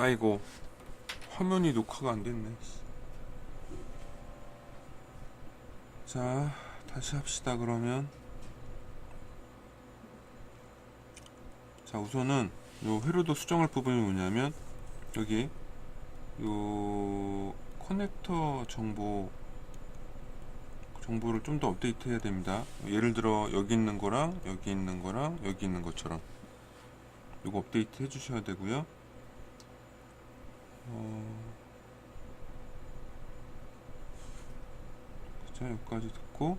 아이고, 화면이 녹화가 안 됐네. 자, 다시 합시다. 그러면 자, 우선은 요 회로도 수정할 부분이 뭐냐면 여기 요 커넥터 정보를 좀 더 업데이트 해야 됩니다. 예를 들어 여기 있는 거랑 여기 있는 거랑 여기 있는 것처럼 요거 업데이트 해 주셔야 되고요. 자, 여기까지 듣고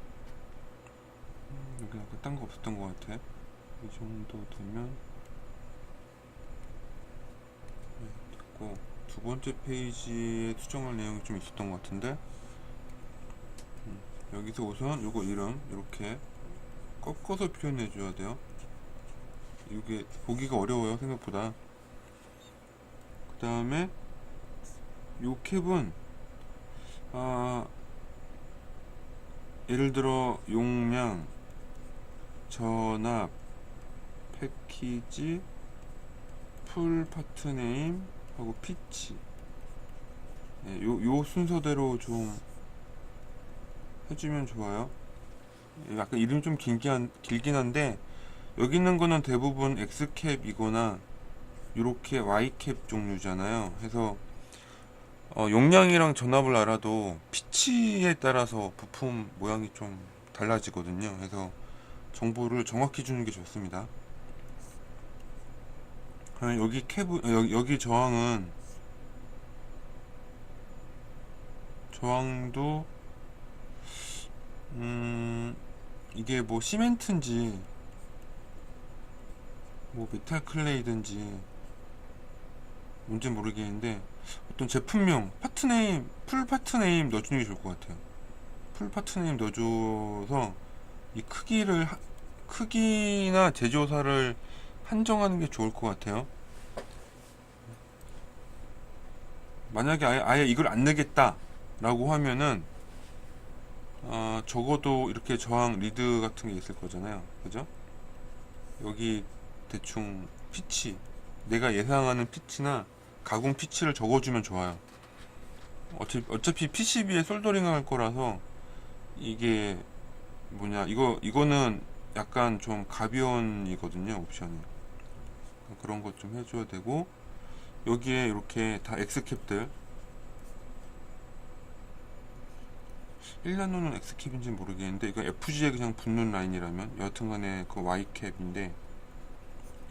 여기 아까 딴 거 없었던 것 같아. 이 정도 되면 됐고, 두 번째 페이지에 수정할 내용이 좀 있었던 것 같은데 여기서 우선 요거 이름 이렇게 꺾어서 표현해 줘야 돼요. 이게 보기가 어려워요, 생각보다. 그 다음에 요 캡은 예를 들어 용량, 전압, 패키지, 풀 파트 네임 하고 피치, 요 순서대로 좀 해주면 좋아요. 약간 이름 좀 길긴 한데 여기 있는 거는 대부분 X캡이거나 이렇게 Y캡 종류잖아요. 해서 용량이랑 전압을 알아도 피치에 따라서 부품 모양이 좀 달라지거든요. 그래서 정보를 정확히 주는 게 좋습니다. 그럼 여기 여기 저항도 이게 뭐 시멘트인지 뭐 메탈 클레이든지 뭔지 모르겠는데 어떤 제품명 파트네임, 풀 파트네임 넣어주는 게 좋을 것 같아요. 풀 파트네임 넣어줘서 이 크기나 제조사를 한정하는 게 좋을 것 같아요. 만약에 아예 이걸 안 내겠다 라고 하면은 적어도 이렇게 저항 리드 같은 게 있을 거잖아요. 그죠? 여기 대충 피치, 내가 예상하는 피치나 가공 피치를 적어주면 좋아요. 어차피 PCB에 솔더링 할 거라서 이게 뭐냐, 이거는 약간 좀 가변이거든요, 옵션이. 그런 것 좀 해줘야 되고, 여기에 이렇게 다 X캡들, 1나노는 X캡인지 모르겠는데, 이거 FG에 그냥 붙는 라인이라면, 여하튼간에 그 Y캡인데,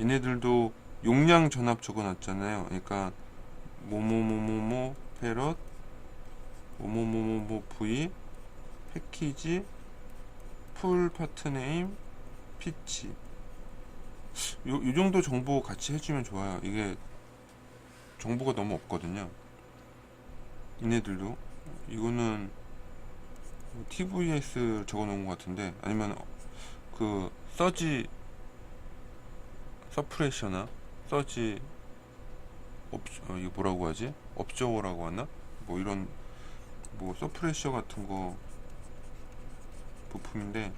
얘네들도 용량 전압 적어놨잖아요. 그러니까, 뭐뭐뭐뭐뭐, 페럿, 뭐뭐뭐뭐 V, 패키지, 풀 파트 네임, 피치. 요 정도 정보 같이 해주면 좋아요. 이게 정보가 너무 없거든요. 얘네들도. 이거는 TVS 적어 놓은 것 같은데, 아니면 그 서지 서프레셔나 서지 이거 뭐라고 하지? 업저어라고 하나? 뭐 이런 뭐 서프레셔 같은 거 부품인데,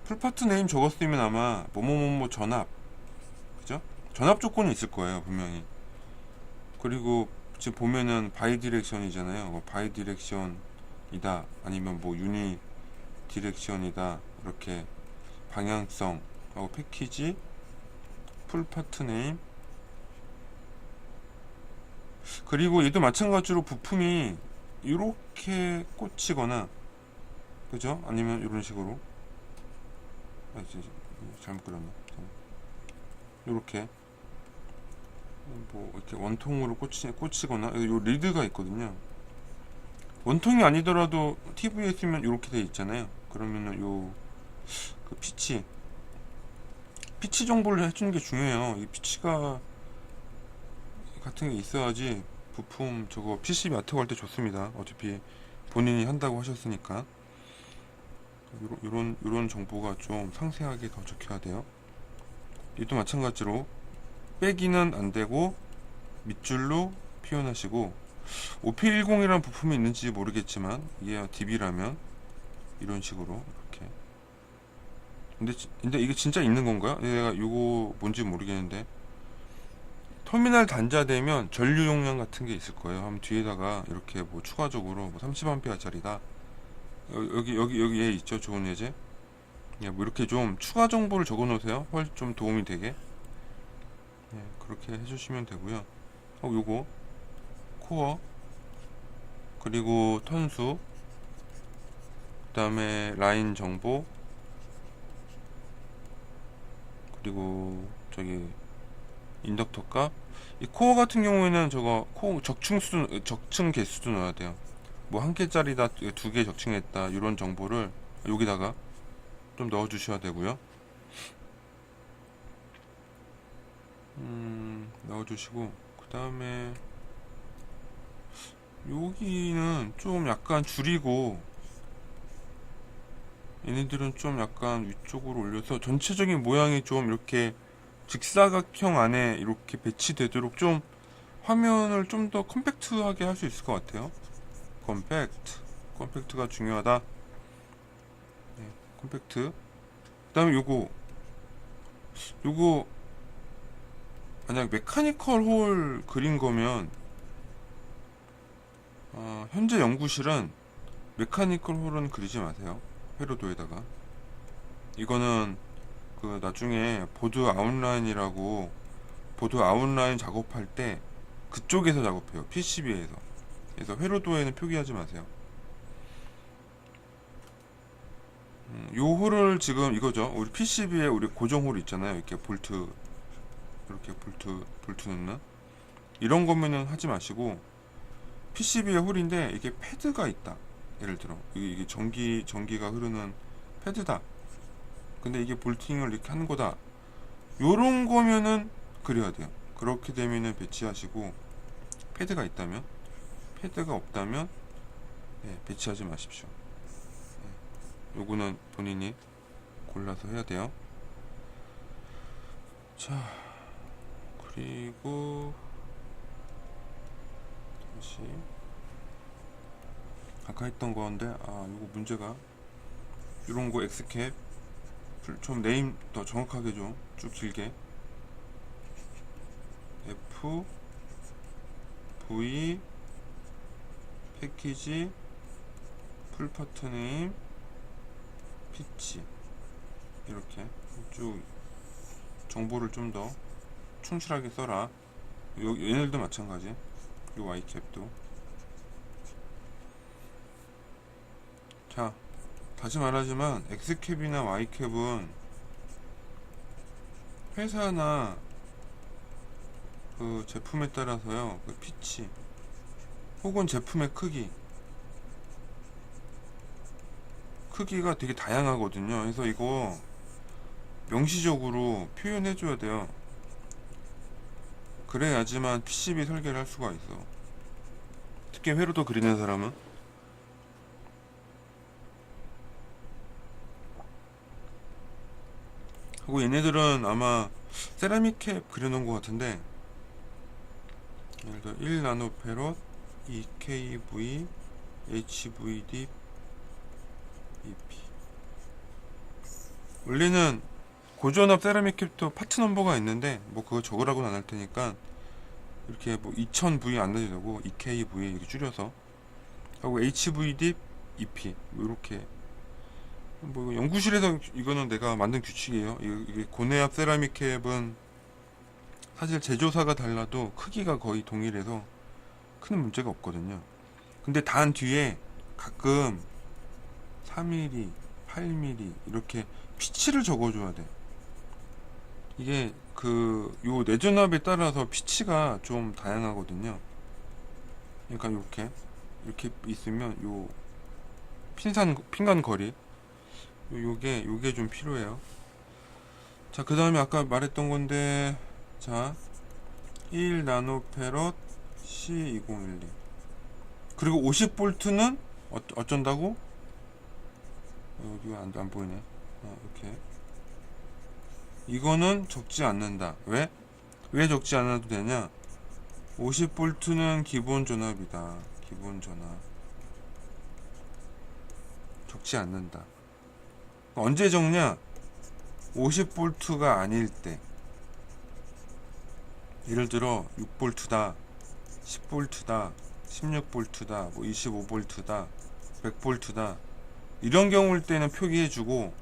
풀파트 네임 적었으면 아마 뭐뭐뭐뭐 전압, 그죠? 전압 조건이 있을 거예요, 분명히. 그리고 지금 보면은 바이 디렉션이잖아요. 뭐 바이 디렉션이다, 아니면 뭐 유니 디렉션이다, 이렇게 방향성 하고 패키지, 풀 파트 네임. 그리고 얘도 마찬가지로 부품이 이렇게 꽂히거나, 그죠? 아니면 이런 식으로, 잘못 그렸나? 이렇게 뭐 이렇게 원통으로 꽂히거나, 요 리드가 있거든요. 원통이 아니더라도 TVS면 이렇게 돼 있잖아요. 그러면은 그 피치 정보를 해주는 게 중요해요. 이 피치가 같은 게 있어야지 부품 저거 PCB 맡아갈 때 좋습니다. 어차피 본인이 한다고 하셨으니까. 요런 정보가 좀 상세하게 더 적혀야 돼요. 이도 마찬가지로 빼기는 안 되고 밑줄로 표현하시고, OP10이라는 부품이 있는지 모르겠지만 이게 DB라면 이런 식으로 이렇게. 근데 이게 진짜 있는 건가요? 내가 이거 뭔지 모르겠는데 터미널 단자되면 전류 용량 같은 게 있을 거예요. 한번 뒤에다가 이렇게 뭐 추가적으로 뭐 30A 짜리다. 여기 얘 있죠. 좋은 예제. 예, 뭐 이렇게 좀 추가 정보를 적어 놓으세요. 훨씬 좀 도움이 되게. 예, 그렇게 해주시면 되고요. 요거 코어, 그리고 턴수, 그 다음에 라인 정보, 그리고 저기 인덕터 값. 이 코어 같은 경우에는 저거 코어 적층 개수도 넣어야 돼요. 뭐 한 개짜리다, 두 개 적층했다, 이런 정보를 여기다가 좀 넣어 주셔야 되고요. 넣어 주시고, 그 다음에 여기는 좀 약간 줄이고, 얘네들은 좀 약간 위쪽으로 올려서 전체적인 모양이 좀 이렇게 직사각형 안에 이렇게 배치되도록 좀 화면을 좀 더 컴팩트하게 할 수 있을 것 같아요. 컴팩트가 중요하다. 네, 컴팩트. 그 다음에 요거 만약 메카니컬 홀 그린 거면 현재 연구실은 메카니컬 홀은 그리지 마세요. 회로도에다가. 이거는 그 나중에 보드 아웃라인 작업할 때 그쪽에서 작업해요. PCB에서. 그래서 회로도에는 표기하지 마세요. 요 홀을 지금 이거죠. 우리 PCB에 우리 고정 홀 있잖아요. 이렇게 이렇게 볼트 넣는 이런 거면은 하지 마시고, PCB에 홀인데 이게 패드가 있다. 예를 들어 이게 전기가 흐르는 패드다. 근데 이게 볼팅을 이렇게 하는 거다. 요런 거면은 그려야 돼요. 그렇게 되면은 배치하시고, 패드가 있다면, 패드가 없다면 배치하지 마십시오. 요거는 본인이 골라서 해야 돼요. 자, 그리고 다시 아까 했던 건데, 요거 문제가 요런 거 엑스캡 좀 네임 더 정확하게 좀 쭉 길게 F V 패키지 풀 파트 네임 피치 이렇게 쭉 정보를 좀 더 충실하게 써라. 얘네들도 마찬가지. 요 Y캡도. 자, 다시 말하지만 X캡이나 Y캡은 회사나 그 제품에 따라서요, 그 피치 혹은 제품의 크기가 되게 다양하거든요. 그래서 이거 명시적으로 표현해 줘야 돼요. 그래야지만 PCB 설계를 할 수가 있어. 특히 회로도 그리는 사람은. 하고 얘네들은 아마 세라믹 캡 그려놓은 것 같은데, 예를 들어 1나노페롯, EKV, HVD, EP. 원래는 고전압 세라믹 캡도 파트 넘버가 있는데 뭐 그거 적으라고는 안 할 테니까 이렇게 뭐 2000V 안 넣어도 되고 EKV 이렇게 줄여서 하고, HVD, EP 이렇게. 뭐 연구실에서 이거는 내가 만든 규칙이에요. 이게 고내압 세라믹 캡은 사실 제조사가 달라도 크기가 거의 동일해서 큰 문제가 없거든요. 근데 단 뒤에 가끔 3mm, 8mm 이렇게 피치를 적어줘야 돼. 이게 그 요 내전압에 따라서 피치가 좀 다양하거든요. 그러니까 이렇게 있으면 요 핀간 거리 요게 좀 필요해요. 자, 그 다음에 아까 말했던 건데, 자, 1나노페럿 C2012. 그리고 50V는 어쩐다고? 여기 안 보이네. 이렇게. 이거는 적지 않는다. 왜 적지 않아도 되냐? 50V는 기본 전압이다. 기본 전압. 적지 않는다. 언제 적냐? 50V가 아닐 때. 예를 들어 6V다, 10V다, 16V다, 뭐 25V다, 100V다 이런 경우일 때는 표기해주고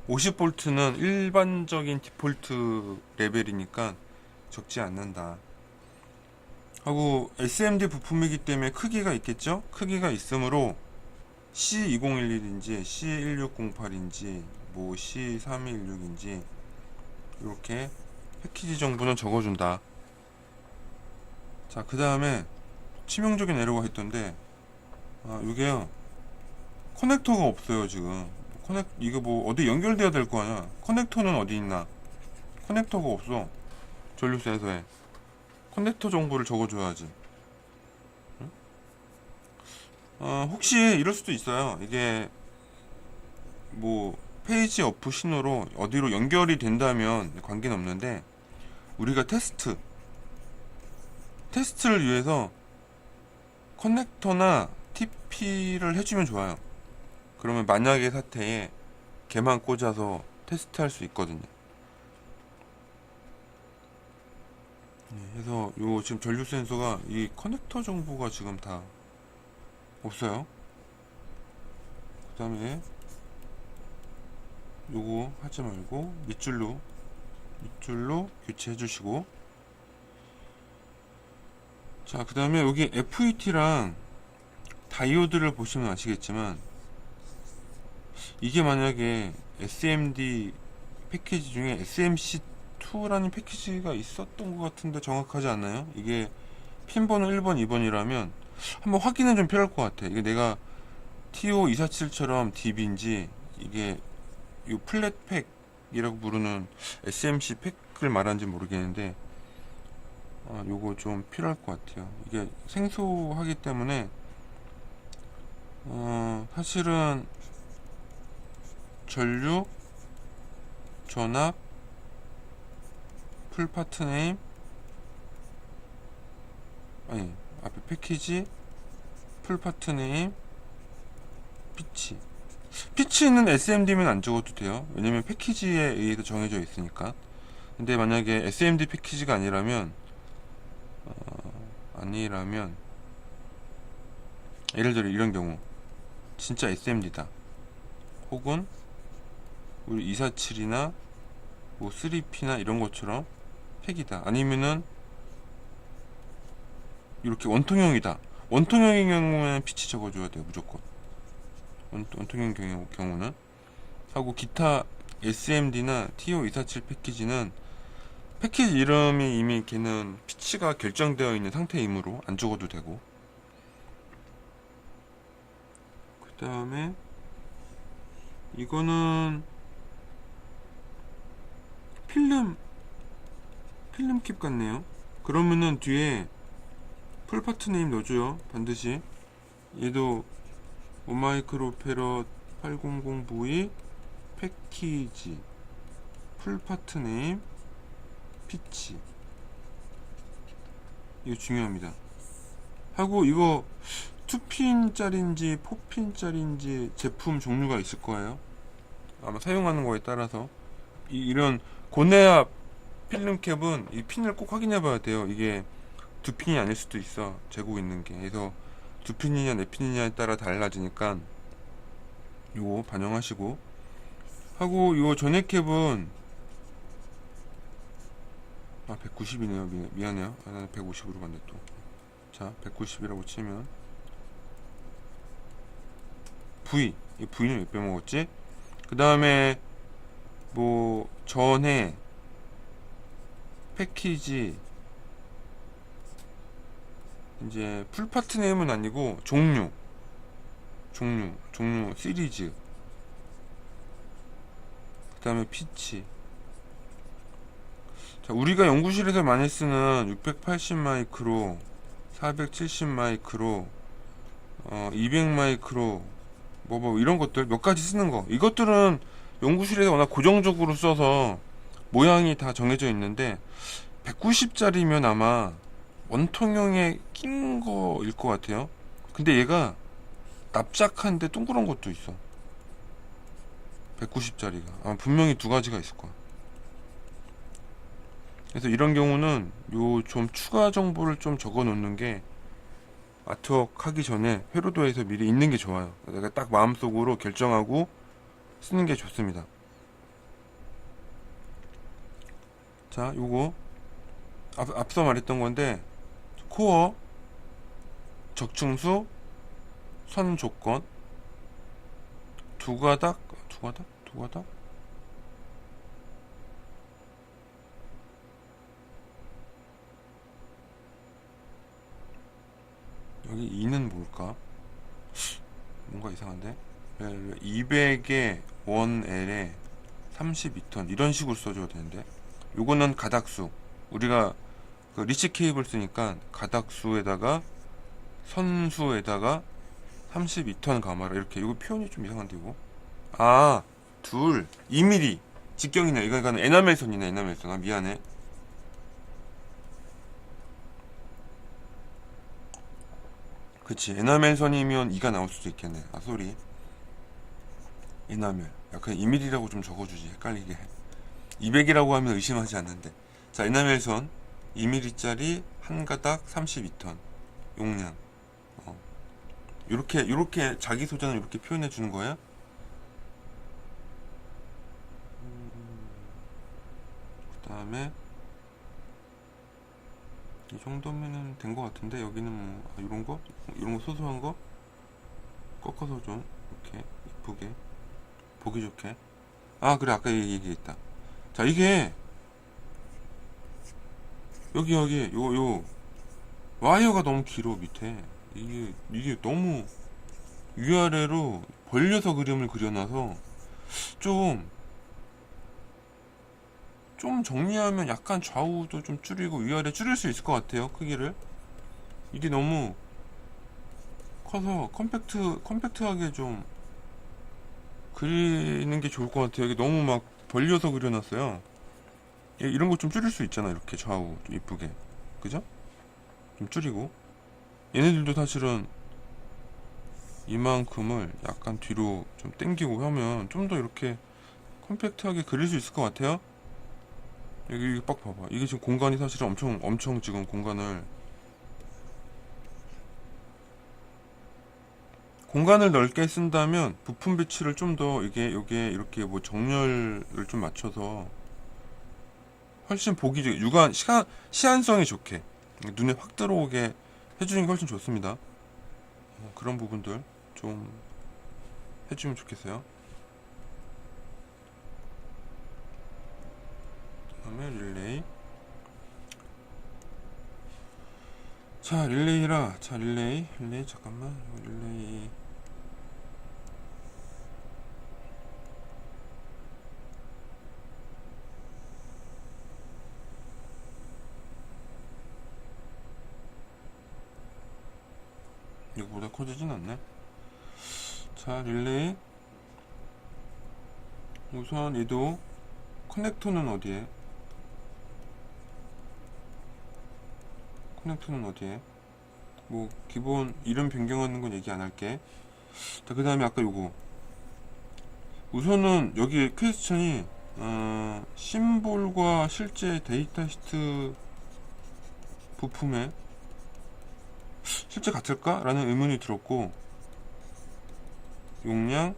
50V는 일반적인 디폴트 레벨이니까 적지 않는다 하고, SMD 부품이기 때문에 크기가 있겠죠? 크기가 있으므로 C2011인지 C1608인지 뭐 C3216인지 이렇게 패키지 정보는 적어준다. 자, 그 다음에 치명적인 에러가 있던데, 이게요 커넥터가 없어요 지금. 이거 뭐 어디 연결돼야 될 거 아니야. 커넥터는 어디 있나? 커넥터가 없어. 전류 센서에 커넥터 정보를 적어줘야지. 혹시 이럴 수도 있어요. 이게 뭐 페이지 어프 신호로 어디로 연결이 된다면 관계는 없는데, 우리가 테스트를 위해서 커넥터나 TP를 해주면 좋아요. 그러면 만약의 사태에 걔만 꽂아서 테스트할 수 있거든요. 그래서 요 지금 전류 센서가 이 커넥터 정보가 지금 다 없어요. 그 다음에 요거 하지 말고 밑줄로 교체해 주시고, 자, 그 다음에 여기 FET랑 다이오드를 보시면 아시겠지만, 이게 만약에 SMD 패키지 중에 SMC2라는 패키지가 있었던 것 같은데 정확하지 않나요? 이게 핀번호 1번, 2번이라면 한번 확인은 좀 필요할 것 같아. 이게 내가 TO247처럼 DB인지 이게 이 플랫팩이라고 부르는 SMC 팩을 말하는지 모르겠는데, 요거 좀 필요할 것 같아요. 이게 생소하기 때문에 사실은 전류, 전압, 풀 파트 네임, 아니 앞에 패키지, 풀 파트 네임, 피치는 SMD면 안 적어도 돼요. 왜냐면 패키지에 의해서 정해져 있으니까. 근데 만약에 SMD 패키지가 아니라면 예를 들어 이런 경우 진짜 SMD다, 혹은 우리 247이나 뭐 3P나 이런 것처럼 팩이다, 아니면은 이렇게 원통형이다. 원통형의 경우에는 피치 적어줘야 돼요 무조건. 원통형 경우는 하고, 기타 SMD나 TO247 패키지는 패키지 이름이 이미 걔는 피치가 결정되어 있는 상태이므로 안 적어도 되고, 그 다음에 이거는 필름캡 같네요. 그러면은 뒤에 풀파트 네임 넣어줘요 반드시. 얘도 5마이크로페럿 800V 패키지 풀파트 네임 피치, 이거 중요합니다. 하고 이거 2핀짜리인지 4핀짜리인지 제품 종류가 있을 거예요. 아마 사용하는 거에 따라서. 이런 고내압 필름캡은 이 핀을 꼭 확인해 봐야 돼요. 이게 2핀이 아닐 수도 있어, 재고 있는 게. 그래서 2핀이냐 4핀이냐에 따라 달라지니까 요거 반영하시고. 하고 요 전액캡은 190이네요. 미안해요. 나는 150으로 갔네 또. 자, 190이라고 치면 이 V는 왜 빼먹었지? 그 다음에 뭐 전에 패키지, 이제 풀파트 네임은 아니고 종류 시리즈, 그 다음에 피치. 자, 우리가 연구실에서 많이 쓰는 680 마이크로, 470 마이크로, 200 마이크로, 뭐 이런 것들 몇 가지 쓰는 거, 이것들은 연구실에서 워낙 고정적으로 써서 모양이 다 정해져 있는데, 190짜리면 아마 원통형에 낀 거일 것 같아요. 근데 얘가 납작한데 둥그런 것도 있어. 190짜리가 아마 분명히 두 가지가 있을 거야. 그래서 이런 경우는 요 좀 추가 정보를 좀 적어 놓는 게 아트웍 하기 전에 회로도에서 미리 있는 게 좋아요. 내가 딱 마음속으로 결정하고 쓰는 게 좋습니다. 자, 요거 앞서 말했던 건데, 코어, 적층수, 선 조건, 두 가닥, 여기 2는 뭘까? 뭔가 이상한데? 200에 1L에 32턴 이런 식으로 써줘야 되는데, 요거는 가닥수. 우리가 그 리치 케이블 쓰니까 가닥수에다가 선수에다가 32턴 가마라, 이렇게. 이거 표현이 좀 이상한데, 이거. 아, 둘 2mm 직경이네. 이거는 에나멜 선이네. 에나멜 선. 아, 미안해. 그치, 에나멜 선이면 2가 나올 수도 있겠네. 아, 쏘리. 에나멜. 야, 그냥 2mm라고 좀 적어주지, 헷갈리게. 200이라고 하면 의심하지 않는데. 자, 에나멜 선 2mm짜리 한 가닥 32턴 용량. 요렇게 자기 소장을 이렇게 표현해 주는 거야. 그 다음에 이 정도면은 된 것 같은데, 여기는 뭐 이런 거 소소한 거 꺾어서 좀 이렇게 이쁘게 보기 좋게. 아, 그래, 아까 얘기했다. 자, 이게 여기 요 와이어가 너무 길어. 밑에 이게 너무 위아래로 벌려서 그림을 그려놔서 좀 정리하면 약간 좌우도 좀 줄이고 위아래 줄일 수 있을 것 같아요, 크기를. 이게 너무 커서 컴팩트하게 좀 그리는 게 좋을 것 같아요. 이게 너무 막 벌려서 그려놨어요. 이런 거 좀 줄일 수 있잖아, 이렇게 좌우 좀 이쁘게. 그죠? 좀 줄이고. 얘네들도 사실은 이만큼을 약간 뒤로 좀 당기고 하면 좀 더 이렇게 컴팩트하게 그릴 수 있을 것 같아요. 여기 빡 봐봐. 이게 지금 공간이 사실은 엄청 지금 공간을 넓게 쓴다면 부품 배치를 좀 더 이게 이렇게 뭐 정렬을 좀 맞춰서 훨씬 보기 좋게, 시안성이 좋게 눈에 확 들어오게 해주는 게 훨씬 좋습니다. 그런 부분들 좀 해주면 좋겠어요. 그다음에 릴레이. 자, 릴레이 잠깐만. 릴레이 이거보다 커지진 않네. 자, 릴레이. 우선 얘도 커넥터는 어디에? 뭐 기본 이름 변경하는 건 얘기 안 할게. 자, 그 다음에 아까 요거. 우선은 여기 퀘스천이 심볼과 실제 데이터 시트 부품에 실제 같을까? 라는 의문이 들었고, 용량,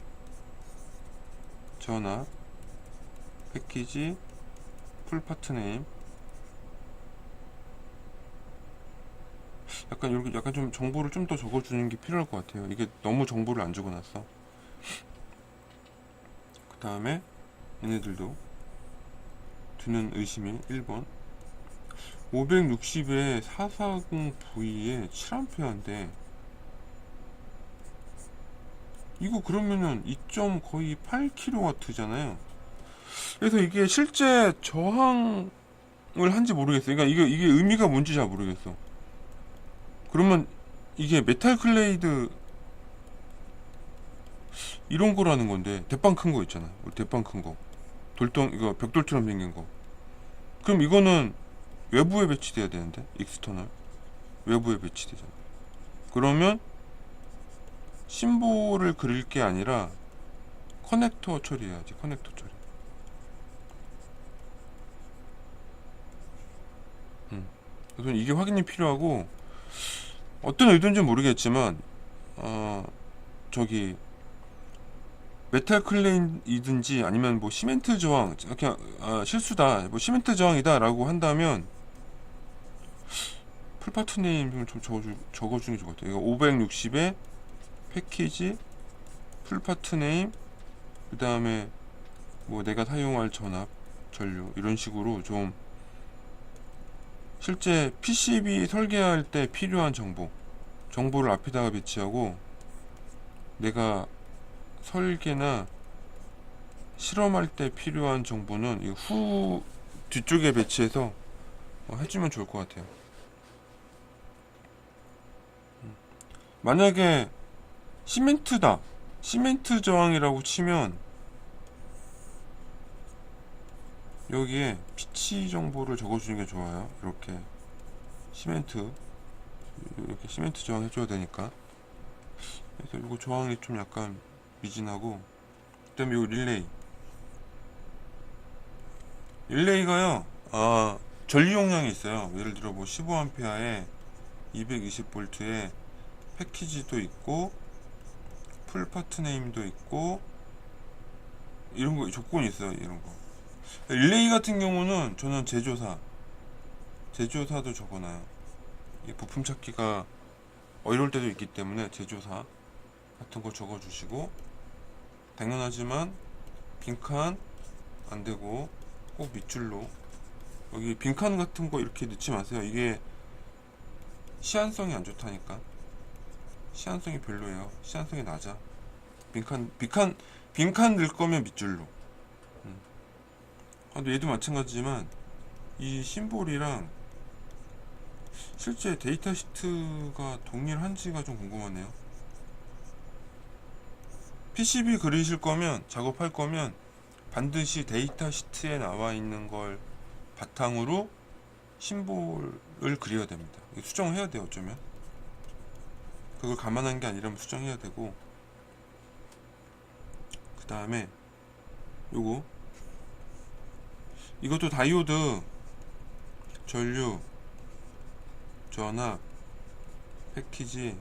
전압, 패키지, 풀 파트 네임. 약간 좀 정보를 좀 더 적어주는 게 필요할 것 같아요. 이게 너무 정보를 안 적어놨어. 그 다음에 얘네들도 드는 의심이 1번 560에 440V에 7A인데 이거 그러면은 2점 거의 8kW잖아요. 그래서 이게 실제 저항을 한지 모르겠어요. 그러니까 이게 의미가 뭔지 잘 모르겠어. 그러면 이게 메탈 클레이드 이런 거라는 건데, 대빵 큰 거 있잖아. 대빵 큰 거. 이거 벽돌처럼 생긴 거. 그럼 이거는 외부에 배치돼야 되는데, 익스터널. 외부에 배치되잖아. 그러면 심볼을 그릴 게 아니라 커넥터 처리해야지. 커넥터 처리. 그래서 이게 확인이 필요하고, 어떤 의도인지 모르겠지만 저기 메탈 클레이든지 아니면 뭐 시멘트 저항, 그냥 실수다, 뭐 시멘트 저항이다라고 한다면 풀파트 네임 좀 적어주는 게 좋을 것 같아요. 이거 560에 패키지 풀파트 네임, 그 다음에 뭐 내가 사용할 전압, 전류, 이런 식으로 좀 실제 PCB 설계할 때 필요한 정보를 앞에다가 배치하고, 내가 설계나 실험할 때 필요한 정보는 이 뒤쪽에 배치해서 해주면 좋을 것 같아요. 만약에 시멘트 저항이라고 치면 여기에 피치 정보를 적어주는 게 좋아요. 이렇게 시멘트 저항 해줘야 되니까. 그래서 이거 저항이 좀 약간 미진하고, 그 다음에 이 릴레이가요, 전류 용량이 있어요. 예를 들어 뭐 15A에 220V에 패키지도 있고 풀 파트 네임도 있고, 이런 거 조건이 있어요. 이런 거. 릴레이 같은 경우는 저는 제조사도 적어놔요. 이 부품 찾기가 어려울 때도 있기 때문에 제조사 같은 거 적어주시고, 당연하지만 빈칸 안 되고 꼭 밑줄로, 여기 빈칸 같은 거 이렇게 넣지 마세요. 이게 시한성이 안 좋다니까. 시한성이 별로예요. 시한성이 낮아. 빈칸 넣을 거면 밑줄로. 근데 얘도 마찬가지지만 이 심볼이랑 실제 데이터 시트가 동일한지가 좀 궁금하네요. PCB 그리실 거면, 작업할 거면 반드시 데이터 시트에 나와 있는 걸 바탕으로 심볼을 그려야 됩니다. 수정해야 돼요. 어쩌면 그걸 감안한 게 아니라면 수정해야 되고, 그 다음에 이것도 다이오드, 전류, 전압, 패키지,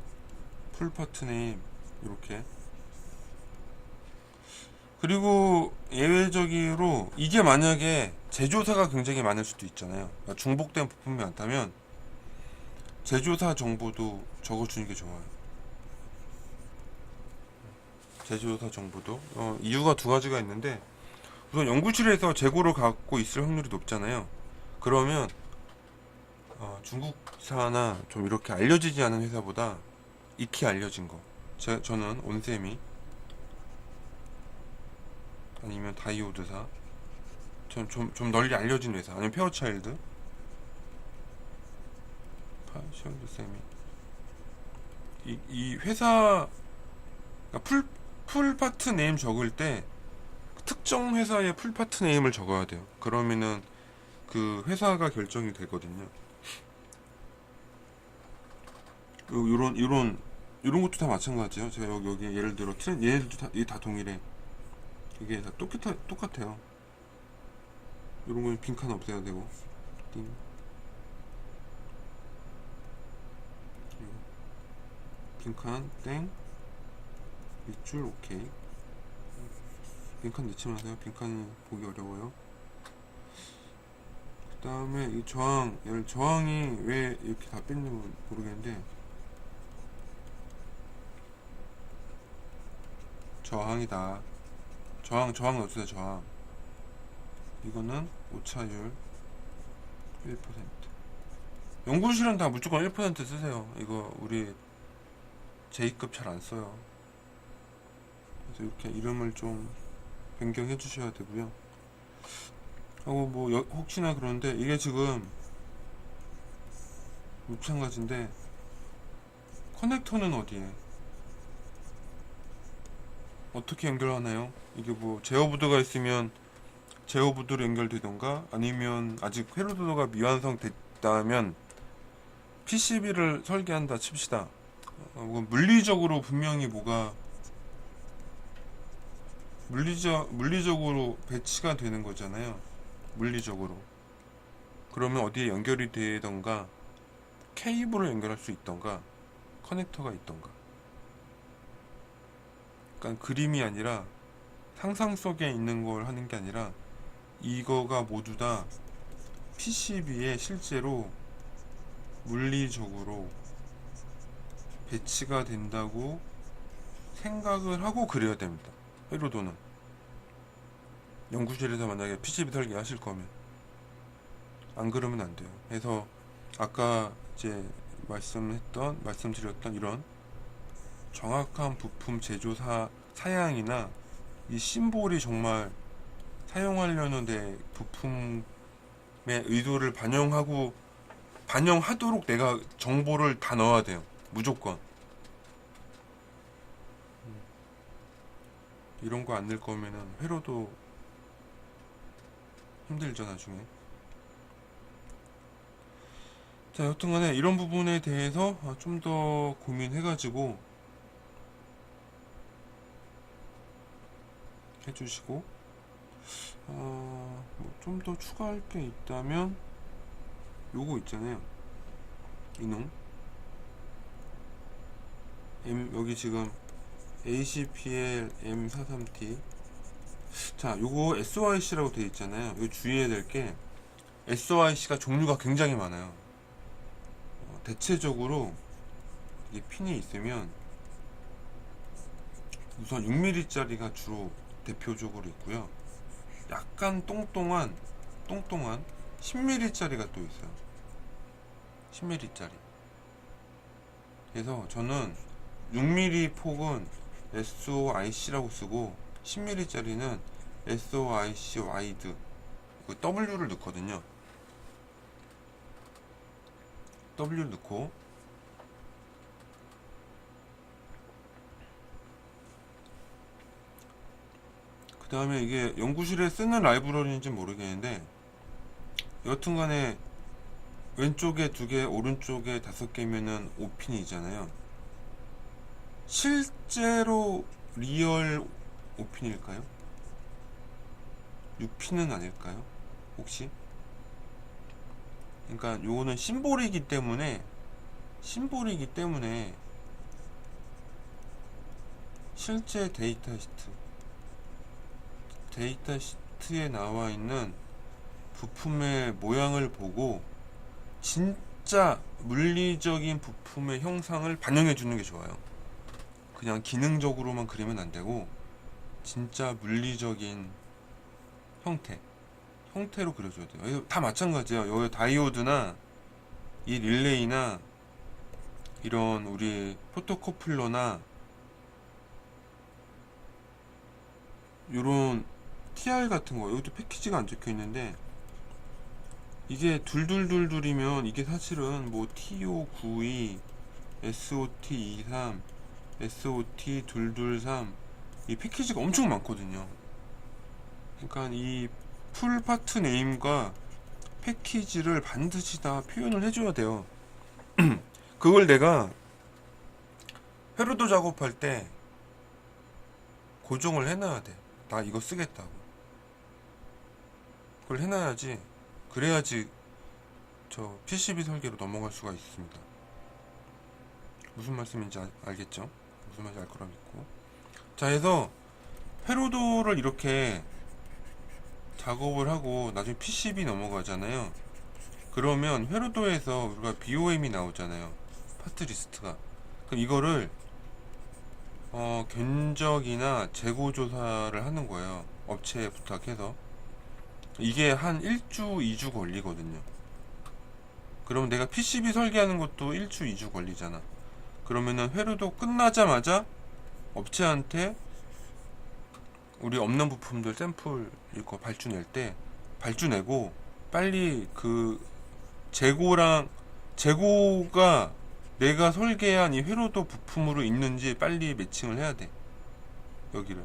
풀파트 네임, 이렇게. 그리고 예외적으로 이게 만약에 제조사가 굉장히 많을 수도 있잖아요. 그러니까 중복된 부품이 많다면 제조사 정보도 적어주는 게 좋아요. 제조사 정보도 이유가 두 가지가 있는데, 우선 연구실에서 재고를 갖고 있을 확률이 높잖아요. 그러면 중국사나 좀 이렇게 알려지지 않은 회사보다 익히 알려진 거, 저는 온세미 아니면 다이오드사, 좀 널리 알려진 회사, 아니면 페어차일드, 세미, 이 회사, 그러니까 풀파트 네임 적을 때 특정 회사의 풀파트 네임을 적어야 돼요. 그러면은 그 회사가 결정이 되거든요. 이런 것도 다 마찬가지예요. 제가 여기 예를 들어 얘네들도 다 동일해. 이게 다 똑같아요. 이런 건 빈칸 없애야 되고, 띵. 빈칸 땡, 밑줄 오케이. 빈칸 넣지 마세요. 빈칸은 보기 어려워요. 그 다음에 이 저항이 왜 이렇게 다 뺐는지 모르겠는데, 저항이다. 저항 넣어주세요. 저항. 이거는 오차율 1%. 연구실은 다 무조건 1% 쓰세요. 이거 우리 J급 잘 안 써요. 그래서 이렇게 이름을 좀 변경해 주셔야 되고요. 하고 뭐 혹시나 그런데 이게 지금 마찬가지인데, 커넥터는 어디에 어떻게 연결하나요? 이게 뭐 제어보드가 있으면 제어보드로 연결되던가, 아니면 아직 회로도가 미완성 됐다면 PCB를 설계한다 칩시다. 물리적으로 분명히 물리적으로 배치가 되는 거잖아요. 물리적으로. 그러면 어디에 연결이 되던가 케이블을 연결할 수 있던가 커넥터가 있던가. 그러니까 그림이 아니라 상상 속에 있는 걸 하는 게 아니라 이거가 모두 다 PCB에 실제로 물리적으로 배치가 된다고 생각을 하고 그려야 됩니다. 회로도는 연구실에서 만약에 PCB 설계 하실 거면 안 그러면 안 돼요. 그래서 아까 이제 말씀드렸던 이런 정확한 부품 제조 사양이나 이 심볼이 정말 사용하려는 내 부품의 의도를 반영하도록 내가 정보를 다 넣어야 돼요. 무조건. 이런 거 안 넣을 거면은 회로도 힘들죠, 나중에. 자, 여튼간에 이런 부분에 대해서 좀 더 고민해가지고 해주시고, 뭐 좀 더 추가할 게 있다면 요거 있잖아요. 이놈 여기 지금 ACPL M43T. 자, 요거 SOIC라고 되어 있잖아요. 요 주의해야 될 게 SOIC가 종류가 굉장히 많아요. 대체적으로 이게 핀이 있으면 우선 6mm짜리가 주로 대표적으로 있고요. 약간 똥똥한 10mm짜리가 또 있어요. 10mm짜리. 그래서 저는 6mm 폭은 SOIC라고 쓰고 10mm짜리는 SOIC 와이드 W를 넣거든요. W 넣고 그 다음에 이게 연구실에 쓰는 라이브러리인지 모르겠는데 여튼간에 왼쪽에 2개 오른쪽에 5개면은 5핀이잖아요. 실제로 리얼 5핀일까요? 6핀은 아닐까요? 혹시? 그러니까 요거는 심볼이기 때문에 실제 데이터 시트에 나와 있는 부품의 모양을 보고 진짜 물리적인 부품의 형상을 반영해 주는 게 좋아요. 그냥 기능적으로만 그리면 안 되고 진짜 물리적인 형태로 그려줘야 돼요. 이거 다 마찬가지예요. 여기 다이오드나 이 릴레이나 이런 우리 포토커플러나 요런 TR 같은 거, 여기도 패키지가 안 적혀 있는데 이게 둘둘둘둘이면 이게 사실은 뭐 TO92, SOT23, SOT223 이 패키지가 엄청 많거든요. 그러니까 이 풀 파트 네임과 패키지를 반드시 다 표현을 해줘야 돼요. 그걸 내가 회로도 작업할 때 고정을 해놔야 돼. 나 이거 쓰겠다고. 그걸 해놔야지. 그래야지 저 PCB 설계로 넘어갈 수가 있습니다. 무슨 말씀인지 알겠죠? 무슨 말인지 알 거라 믿고. 자, 해서 회로도를 이렇게 작업을 하고 나중에 PCB 넘어가잖아요. 그러면 회로도에서 우리가 BOM이 나오잖아요. 파트 리스트가. 그럼 이거를 견적이나 재고 조사를 하는 거예요. 업체에 부탁해서. 이게 한 1주, 2주 걸리거든요. 그러면 내가 PCB 설계하는 것도 1주, 2주 걸리잖아. 그러면은 회로도 끝나자마자 업체한테 우리 없는 부품들 샘플 이거 발주 낼 때 발주 내고 빨리 그 재고가 내가 설계한 이 회로도 부품으로 있는지 빨리 매칭을 해야 돼. 여기를.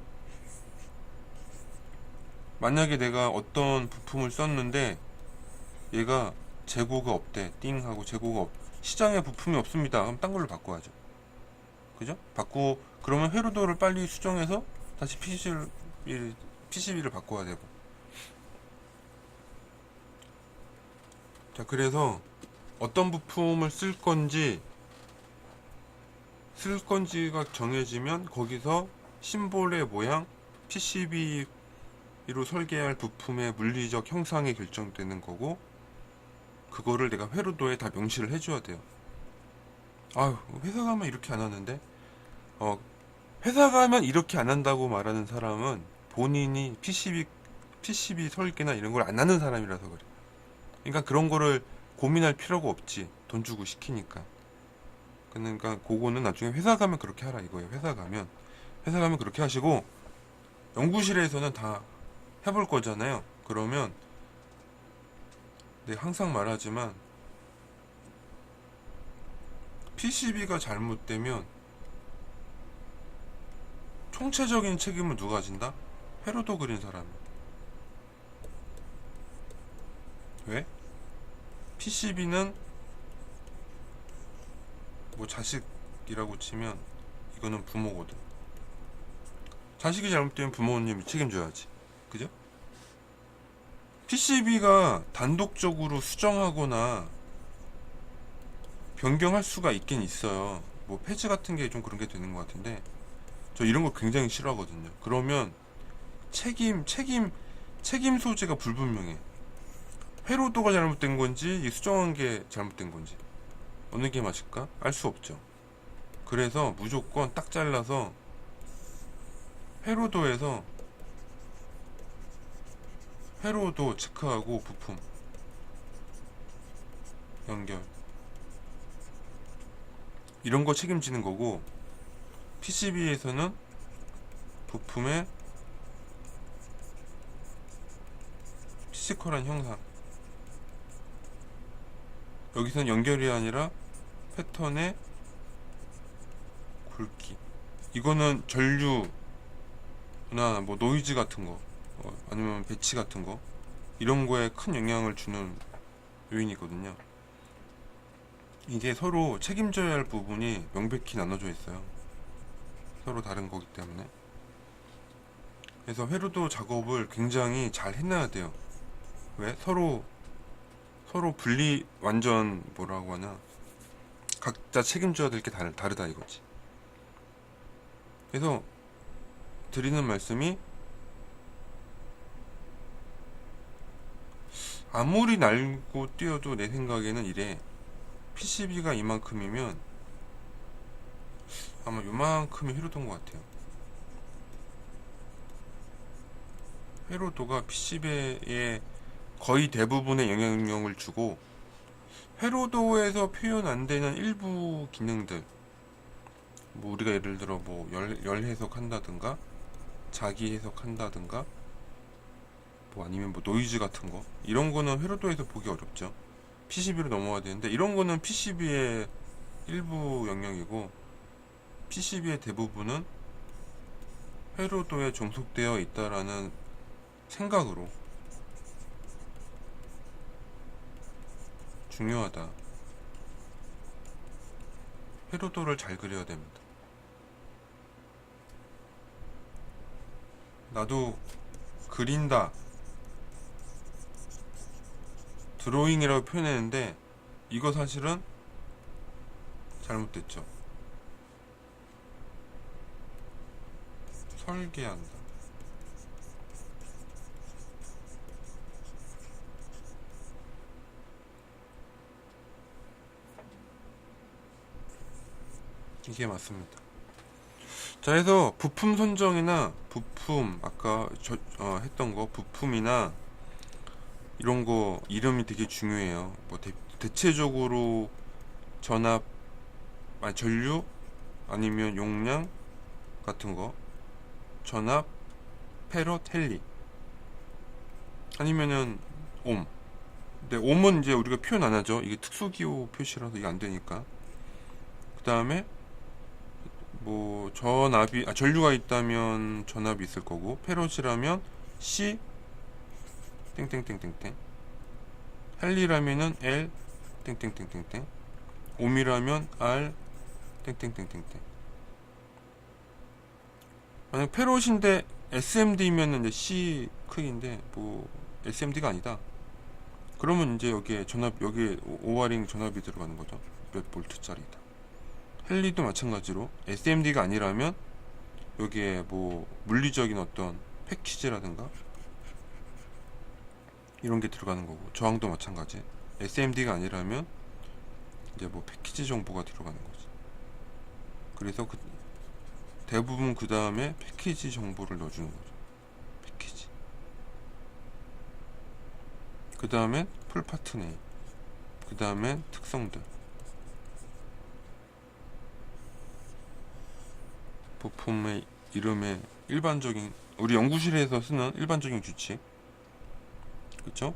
만약에 내가 어떤 부품을 썼는데 얘가 재고가 없대. 띵 하고 시장에 부품이 없습니다. 그럼 딴 걸로 바꿔야죠. 그죠? 그러면 회로도를 빨리 수정해서 다시 PCB를 바꿔야 되고. 자, 그래서 어떤 부품을 쓸 건지가 정해지면 거기서 심볼의 모양, PCB로 설계할 부품의 물리적 형상이 결정되는 거고, 그거를 내가 회로도에 다 명시를 해줘야 돼요. 아유, 회사 가면 이렇게 안 하는데? 회사 가면 이렇게 안 한다고 말하는 사람은 본인이 PCB 설계나 이런 걸 안 하는 사람이라서 그래. 그러니까 그런 거를 고민할 필요가 없지. 돈 주고 시키니까. 그러니까 그거는 나중에 회사 가면 그렇게 하라 이거예요. 회사 가면 그렇게 하시고, 연구실에서는 다 해볼 거잖아요. 그러면 내가 항상 말하지만 PCB가 잘못되면 총체적인 책임은 누가 진다? 회로도 그린 사람이. 왜? PCB는 뭐 자식이라고 치면 이거는 부모거든. 자식이 잘못되면 부모님이 책임져야지. 그죠? PCB가 단독적으로 수정하거나 변경할 수가 있긴 있어요. 뭐 패치 같은 게 좀 그런 게 되는 것 같은데, 저 이런 거 굉장히 싫어하거든요. 그러면 책임 소재가 불분명해. 회로도가 잘못된 건지 이 수정한 게 잘못된 건지 어느 게 맞을까? 알 수 없죠. 그래서 무조건 딱 잘라서 회로도에서 회로도 체크하고 부품 연결 이런 거 책임지는 거고, PCB에서는 부품의 피지컬한 형상, 여기서는 연결이 아니라 패턴의 굵기, 이거는 전류나 뭐 노이즈 같은 거, 아니면 배치 같은 거, 이런 거에 큰 영향을 주는 요인이거든요. 이게 서로 책임져야 할 부분이 명백히 나눠져 있어요. 서로 다른 거기 때문에. 그래서 회로도 작업을 굉장히 잘 해놔야 돼요. 왜? 서로 완전 뭐라고 하나, 각자 책임져야 될 게 다르다 이거지. 그래서 드리는 말씀이, 아무리 날고 뛰어도 내 생각에는 이래. PCB가 이만큼이면 아마 요만큼이 회로도인 것 같아요. 회로도가 PCB에 거의 대부분의 영향력을 주고, 회로도에서 표현 안 되는 일부 기능들, 뭐 우리가 예를 들어 뭐 열 해석한다든가 자기 해석한다든가 뭐 아니면 뭐 노이즈 같은 거, 이런 거는 회로도에서 보기 어렵죠. PCB로 넘어와야 되는데, 이런 거는 PCB의 일부 영역이고, PCB의 대부분은 회로도에 종속되어 있다라는 생각으로 중요하다. 회로도를 잘 그려야 됩니다. 나도 그린다, 드로잉이라고 표현했는데 이거 사실은 잘못됐죠. 설계한다. 이게 맞습니다. 자, 해서 부품 선정이나 아까 했던 거 부품이나 이런 거 이름이 되게 중요해요. 뭐 대체적으로 전류 아니면 용량 같은 거, 전압, 페롯, 헨리, 아니면은 옴. 근데 옴은 이제 우리가 표현 안 하죠. 이게 특수기호 표시라서 이게 안 되니까. 그 다음에 뭐 전류가 있다면 전압이 있을 거고, 페롯이라면 C 땡땡땡땡땡, 헨리라면은 L 땡땡땡땡땡, 옴이라면 R 땡땡땡땡땡. 만약 페롯인데 SMD면은 이제 C 크기인데 뭐 SMD가 아니다. 그러면 이제 여기에 여기에 오와링 전압이 들어가는 거죠. 몇 볼트짜리다. 헨리도 마찬가지로 SMD가 아니라면 여기에 뭐 물리적인 어떤 패키지라든가 이런 게 들어가는 거고, 저항도 마찬가지. SMD가 아니라면 이제 뭐 패키지 정보가 들어가는 거지. 그래서 대부분 그 다음에 패키지 정보를 넣어주는 거죠. 패키지. 그 다음엔 풀파트 네임. 그 다음엔 특성들. 부품의 이름의 일반적인, 우리 연구실에서 쓰는 일반적인 규칙. 그쵸?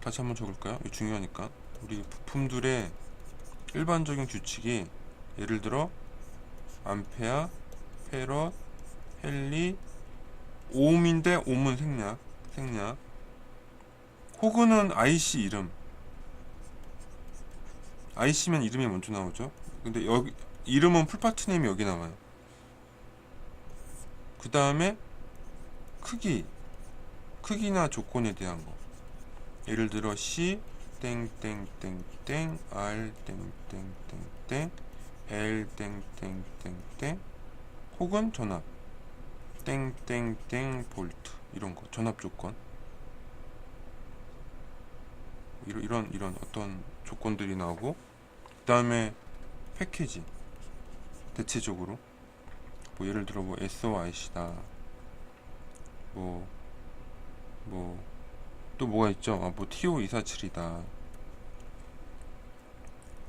다시 한번 적을까요? 이거 중요하니까. 우리 부품들의 일반적인 규칙이, 예를 들어 암페어, 페럿, 헨리, 오음인데 오음은 생략. 혹은 IC 이름. IC면 이름이 먼저 나오죠. 근데 여기 이름은 풀파트 네임이 여기 나와요. 그 다음에 크기나 조건에 대한 거. 예를 들어 C 땡땡땡땡 R 땡땡땡땡 L 땡땡땡땡 혹은 전압 땡땡땡 볼트, 이런 거 전압 조건. 이런 어떤 조건들이 나오고, 그 다음에 패키지. 대체적으로 뭐 예를 들어 뭐 SOIC다, 뭐 또 뭐가 있죠? 뭐 TO247이다,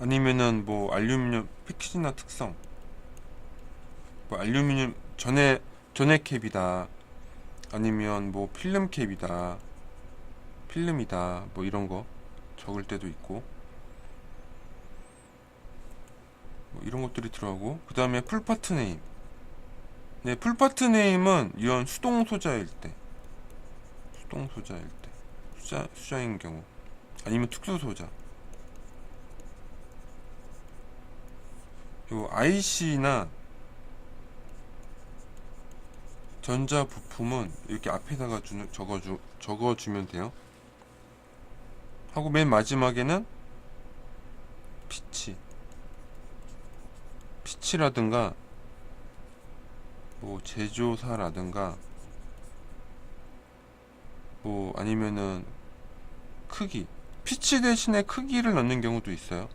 아니면은 뭐 알루미늄 패키지나 특성, 뭐 알루미늄 전해 캡이다, 아니면 뭐 필름 캡이다, 필름이다, 뭐 이런 거 적을 때도 있고, 뭐 이런 것들이 들어가고, 그 다음에 풀파트 네임. 네, 풀파트 네임은 이런 수동 소자일 때, 수자인 경우, 아니면 특수 소자. 요 IC나 전자 부품은 이렇게 앞에다가 적어주면 돼요. 하고 맨 마지막에는 피치라든가 뭐 제조사라든가 뭐 아니면은 크기, 피치 대신에 크기를 넣는 경우도 있어요.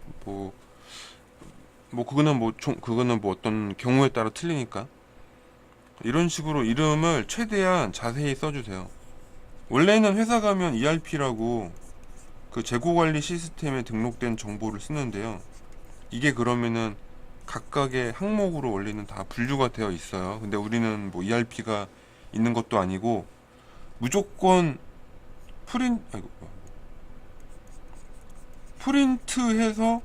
그거는 뭐 어떤 경우에 따라 틀리니까. 이런 식으로 이름을 최대한 자세히 써주세요. 원래는 회사 가면 ERP라고 그 재고 관리 시스템에 등록된 정보를 쓰는데요. 이게 그러면은 각각의 항목으로 원래는 다 분류가 되어 있어요. 근데 우리는 뭐 ERP가 있는 것도 아니고 무조건 프린트해서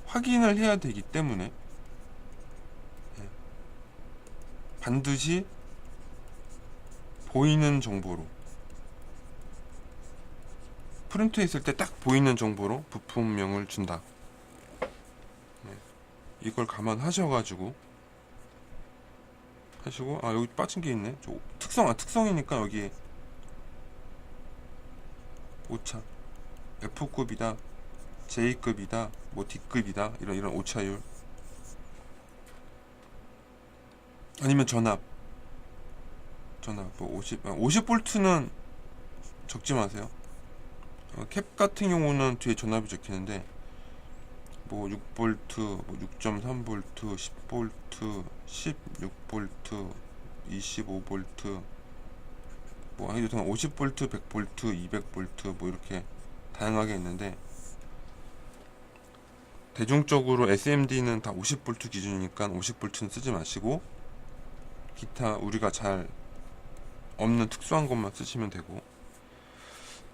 확인을 해야 되기 때문에 반드시 보이는 정보로, 프린트했을 때 딱 보이는 정보로 부품명을 준다. 이걸 감안하셔가지고 하시고, 여기 빠진 게 있네. 특성이니까 여기 오차, F급이다, J급이다, 뭐 D급이다, 이런 오차율. 아니면 전압 뭐 50볼트는 적지 마세요. 캡 같은 경우는 뒤에 전압이 적히는데 뭐 6볼트, 뭐 6.3볼트, 10볼트, 16볼트, 25볼트, 뭐 하여튼 50볼트, 100볼트, 200볼트 뭐 이렇게 다양하게 있는데, 대중적으로 SMD는 다 50볼트 기준이니까 50볼트는 쓰지 마시고 기타 우리가 잘 없는 특수한 것만 쓰시면 되고.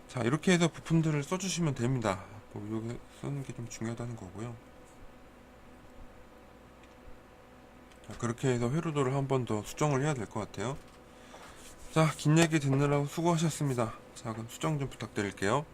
자, 이렇게 해서 부품들을 써주시면 됩니다. 뭐 여기 쓰는 게 좀 중요하다는 거고요. 자, 그렇게 해서 회로도를 한 번 더 수정을 해야 될 것 같아요. 자, 긴 얘기 듣느라고 수고하셨습니다. 자, 그럼 수정 좀 부탁드릴게요.